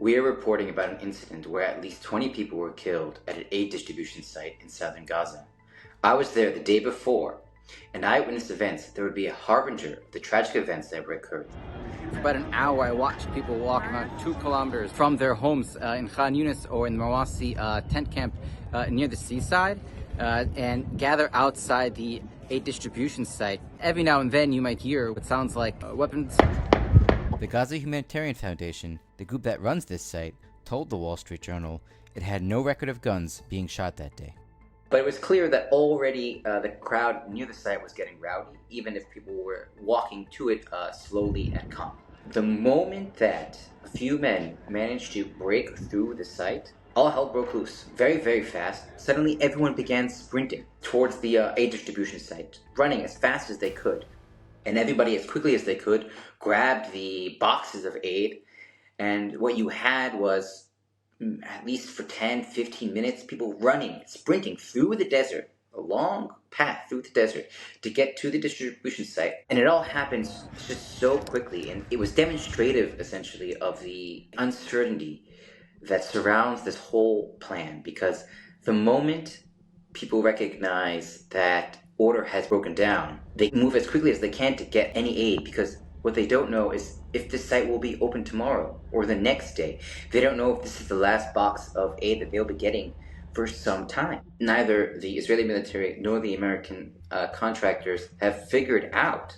We are reporting about an incident where at least 20 people were killed at an aid distribution site in southern Gaza. I was there the day before, and I witnessed events that would be a harbinger of the tragic events that were occurring. For about an hour, I watched people walk about 2 kilometers from their homes in Khan Yunis or in the Mawasi tent camp near the seaside and gather outside the aid distribution site. Every now and then you might hear what sounds like weapons. The Gaza Humanitarian Foundation, the group that runs this site, told the Wall Street Journal it had no record of guns being shot that day. But it was clear that already the crowd near the site was getting rowdy, even if people were walking to it slowly and calm. The moment that a few men managed to break through the site, all hell broke loose, very, very fast. Suddenly everyone began sprinting towards the aid distribution site, running as fast as they could. And everybody, as quickly as they could, grabbed the boxes of aid. And what you had was, at least for 10, 15 minutes, people running, sprinting through the desert, a long path through the desert to get to the distribution site. And it all happens just so quickly. And it was demonstrative, essentially, of the uncertainty that surrounds this whole plan. Because the moment people recognize that order has broken down, they move as quickly as they can to get any aid, because what they don't know is if this site will be open tomorrow or the next day. They don't know if this is the last box of aid that they'll be getting for some time. Neither the Israeli military nor the American contractors have figured out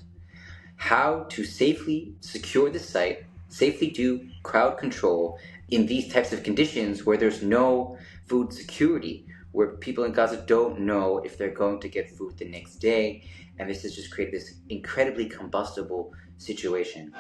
how to safely secure the site, safely do crowd control in these types of conditions where there's no food security, where people in Gaza don't know if they're going to get food the next day. And this has just created this incredibly combustible situation.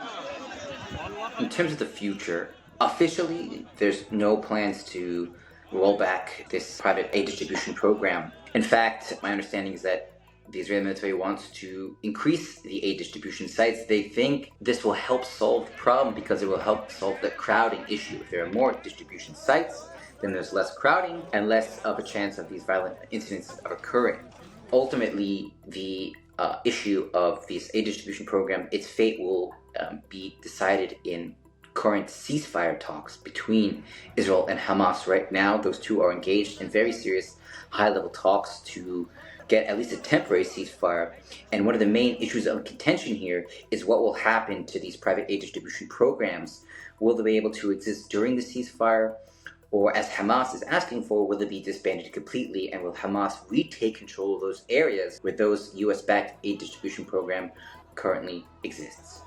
In terms of the future, officially, there's no plans to roll back this private aid distribution program. In fact, my understanding is that the Israeli military wants to increase the aid distribution sites. They think this will help solve the problem because it will help solve the crowding issue. If there are more distribution sites, then there's less crowding and less of a chance of these violent incidents occurring. Ultimately, the issue of this aid distribution program, its fate will be decided in current ceasefire talks between Israel and Hamas. Right now, those two are engaged in very serious high-level talks to get at least a temporary ceasefire. And one of the main issues of contention here is what will happen to these private aid distribution programs. Will they be able to exist during the ceasefire? Or, as Hamas is asking for, will it be disbanded completely, and will Hamas retake control of those areas where those US-backed aid distribution program currently exists?